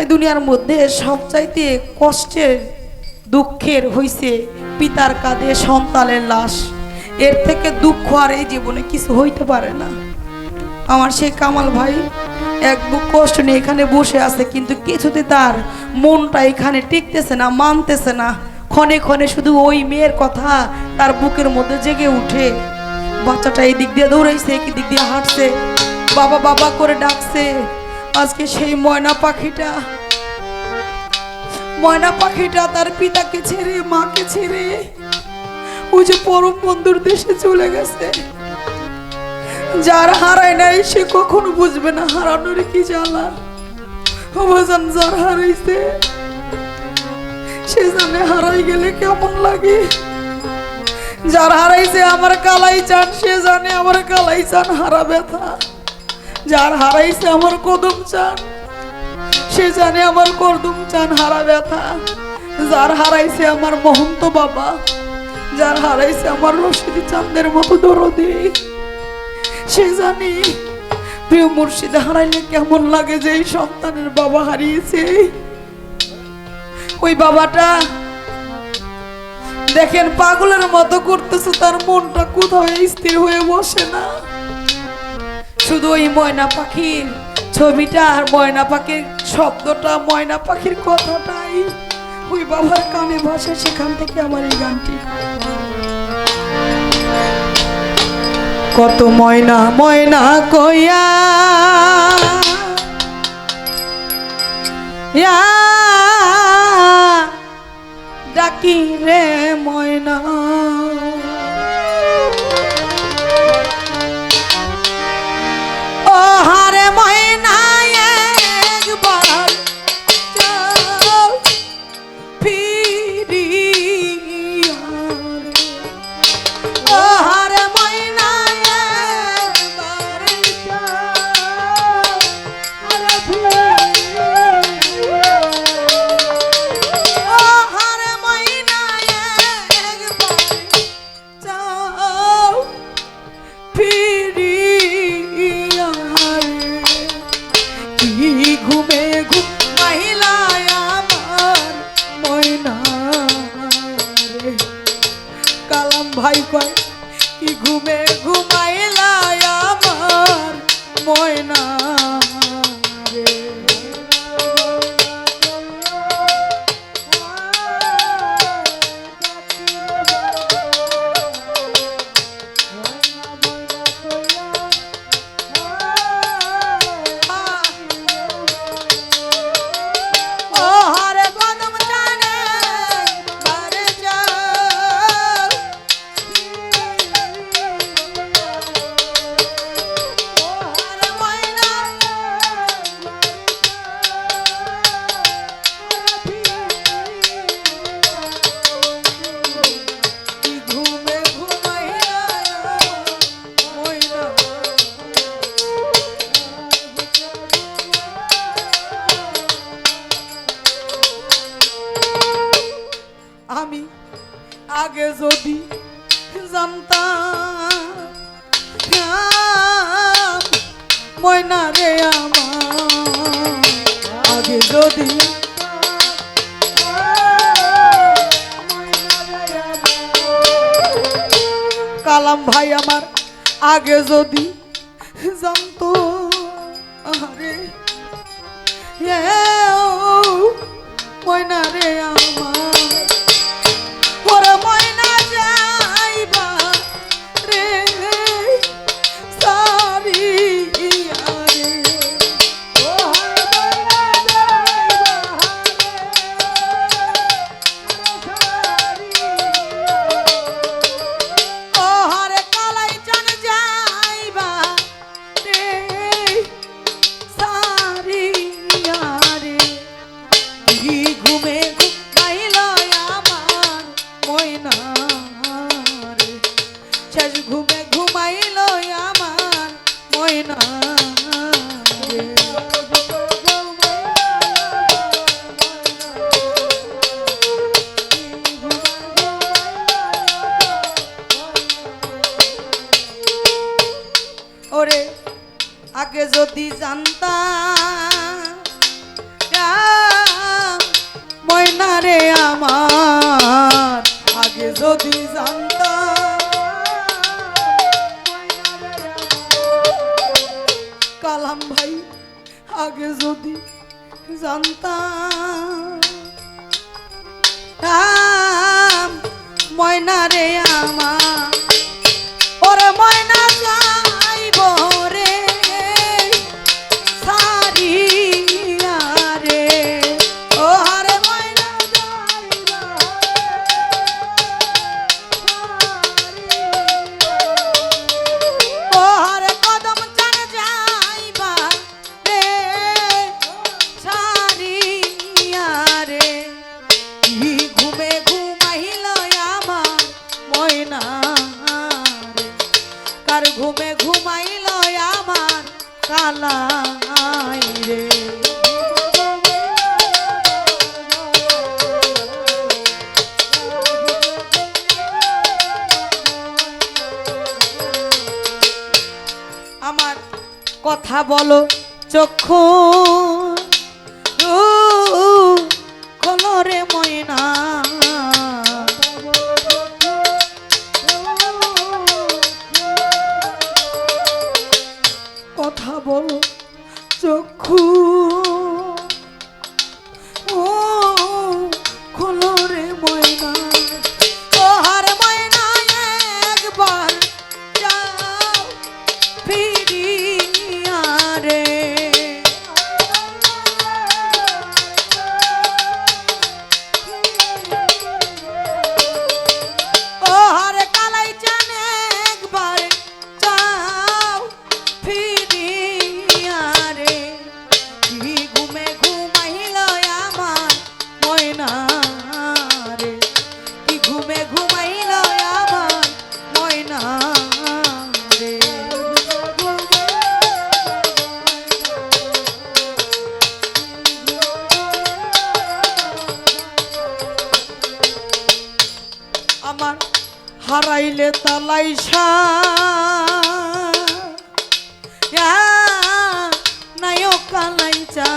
এই দুনিয়ার মধ্যে সবচাইতে কষ্টের দুঃখের হইছে পিতার কাঁধে সন্তানের লাশ। এর থেকে দুঃখ আর এই জীবনে কিছু হইতে পারে না। আমার সেই কামাল ভাই এক বুক কষ্ট নিয়ে এখানে বসে আছে, কিন্তু কিছুতে তার মনটা এখানে টিকতেছে না, মানতেছে না। ক্ষণে ক্ষণে শুধু ওই মেয়ের কথা তার বুকের মধ্যে জেগে উঠে। বাচ্চাটা এই দিক দিয়ে দৌড়াইছে, এই দিক দিয়ে হাঁটছে, বাবা বাবা করে ডাকছে। আজকে সেই ময়না পাখিটা তার পিতাকে ছেড়ে, মাকে ছেড়ে ওই যে পরম বন্ধুর দেশে চলে গেছে। যার হারায় নাই সে কখনো বুঝবে না হারানোর কি জ্বালা। অবজান যার হারাইছে সে জানে হারাই গেলে কেমন লাগে। যার হারাইছে আমার কালাই চান সে জানে আমার কালাই চান হারা ব্যথা। যার হারাইছে আমার কদম চান সে জানে আমার কদম চান হারা ব্যথা। যার হারাইছে আমার মহন্ত বাবা, যার হারাইছে আমার রশিদি চাঁদের মতো দরদি, সে জানি প্রিয় মুর্শিদ হারাইলে কেমন লাগে। যে এই সন্তানের বাবা হারিয়েছে, ওই বাবাটা দেখেন পাগলের মতো করতেছে, তার মনটা কোথাও স্থির হয়ে বসে না। শুধু ওই ময়না পাখির ছবিটা আর ময়না পাখির শব্দটা, ময়না পাখির কথাটাই ওই বাবার কানে ভাসে। সেখান থেকে আমার এই গানটি। কত ময়না ময়না কইয়া ডাকি রে ময়না, ও হারে ময়না একবার চল ফিরিয়া রে। ও হারে ময়না একবার চল ফিরিয়া। ও হারে ময়না একবার চল ফিরিয়া রে। কি ঘুমে ঘুমাইলা আমার ময়না রে। কালাম ভাই কয় কি ঘুমে ঘুমাইলা আমার ময়না রে। আমি আগে যদি জানতাম ময়না রে আমার, আগে যদি কালাম ভাই আমার আগে যদি জানতো, আরে ময়না রে আমার, ওরে ময়না যাইবা রে সারিয়া রে। ও ময়না যাইবা ও হারে কালাই চান যাইবা রে সারিয়া রে। কি ঘুমে ঘুমাইল আমার ময়না রে, শেষ ঘুমে ঘুমাইল আমার ময়না রে। ওরে আগে যদি জানতাম রে আমার আগে যদি জানতাম, কালাম ভাই আগে যদি জানতাম, ময়না রে আমার, ওরে ময়না যাইব রে সারিয়া রে, ও হারে ময়না যাইব ও হারে কদম চান যাইবা রে সারিয়া রে, কি ঘুমে ঘুমাইল আমার ময়না রে, কার ঘুমে ঘুমাইল আমার কালাই রে। আমার কথা বলো চক্ষু খোলো রে ময়না, কথা বলো চক্ষু ও খোলো রে ময়না, ও হার ময়না একবার যাও ফিরিয়া রে, ও হার কালাই চান একবার যাও ফিরিয়া রে, কি ঘুমে ঘুমাইল আমার ময়না রে, কি ঘুমে ঘুমাইল আমার ময়না রে। আমার হারাইলে তালাইশা নায়ক কালাইচা,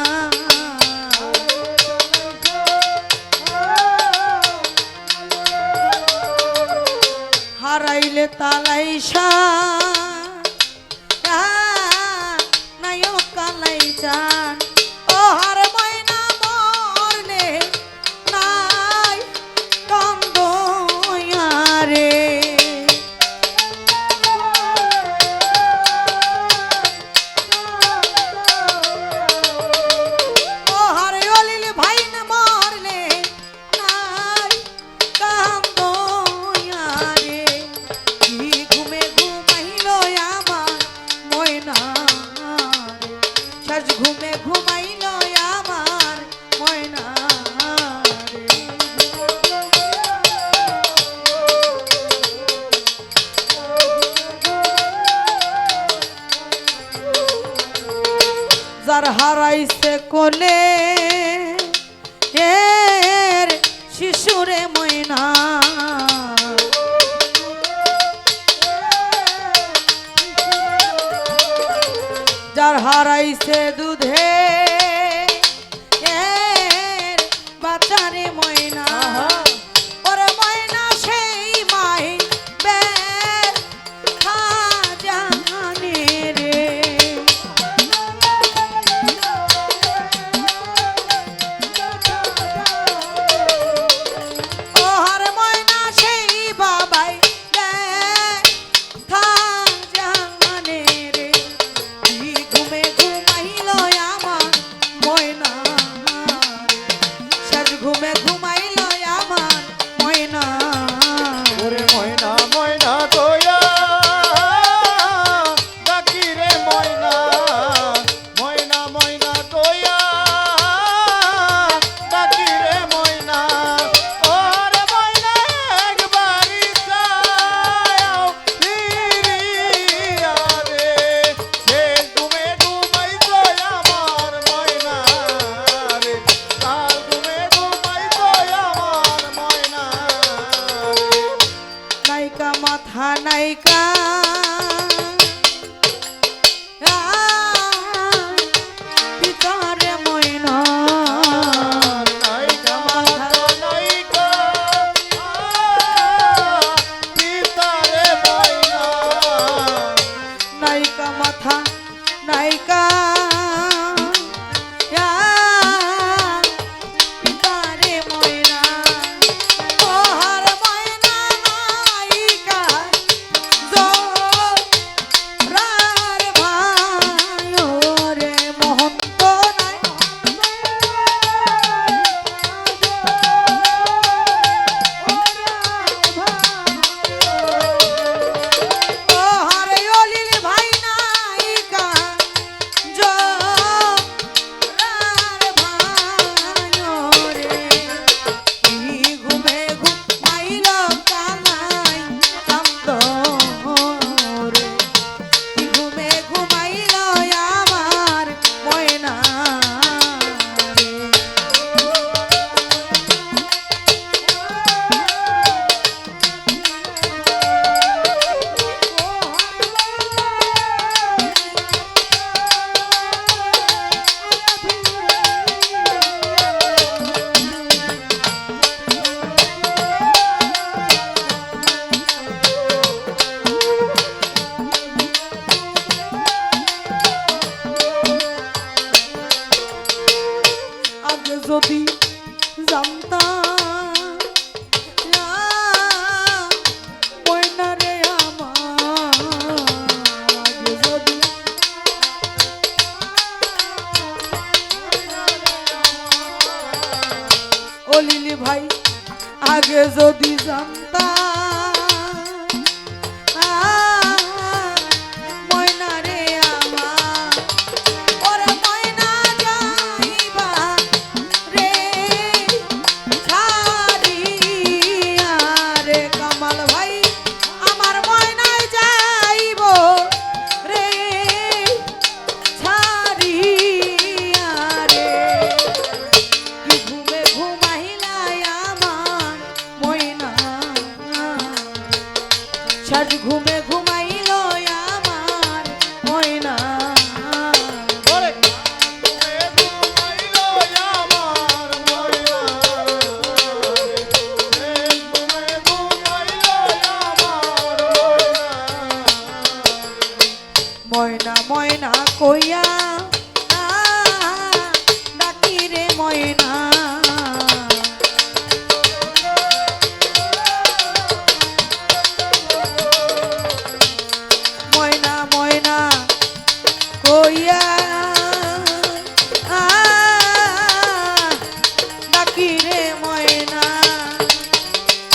হারাইলে তালাইশা নায়ক কালাইচা, ও হার ময়না মরলে নাই কান্দ রে, ও হারে অলিল ভাই না মরলে নাই কান্দ রে, কি ঘুমে ঘুমাইল আমার ময়না রে, শেষ ঘুমে ঘুমাইল আমার ময়না রে। যার হারাইছে কোলে এর শিশুরে ময়না, যার হারাইছে দুধে এর বাচ্চারে ময়না, ওরে ময়না সেই মাই ব্যথা জানে রে, ও হার ময়না সেই বাবাই ব্যথা জানে রে, কি ঘুমে ঘুমাইল আমার আগে যদি জানতাম ময়না রে আমার, আগে যদি ও লিলি ভাই আগে যদি জানতাম ময়না রে আমার, ওরে ময়না যাইবা রে ছাড়িয়া রে কামাল ভাই আমার ময়না যাইব রে ছাড়িয়া রে, কি ঘুমে ঘুমাইলাই আমার ময়না, সাজ ঘুমে ঘুমাইল আমার ময়না, ময়না ময়না কইয়া ডাকি রে ময়না, ময়না ময়না কইয়া ডাকি রে ময়না,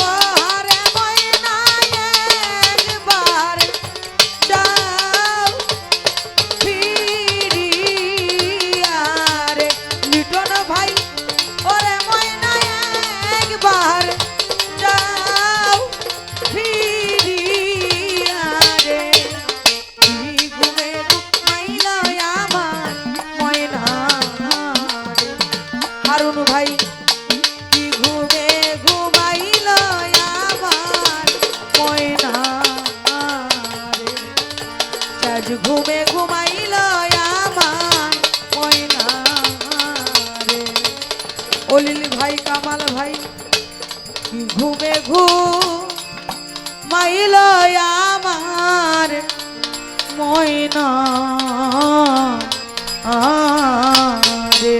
ওরে ময়না একবার যাও ফিরিয়া রে লিটন ভাই, ওরে ময়না একবার যাও ফিরিয়া রে, কি ঘুমে ঘুমাইল আমার ময়না রে, হারুন ভাই কি ঘুমে ঘুমাইল আমার ময়না রে, আজ ঘুমে ঘুমাইল আমার ময়না রে, ও লিলি ভাই কামাল ভাই কি ঘুমে ঘুমাইল আমার ময়না রে।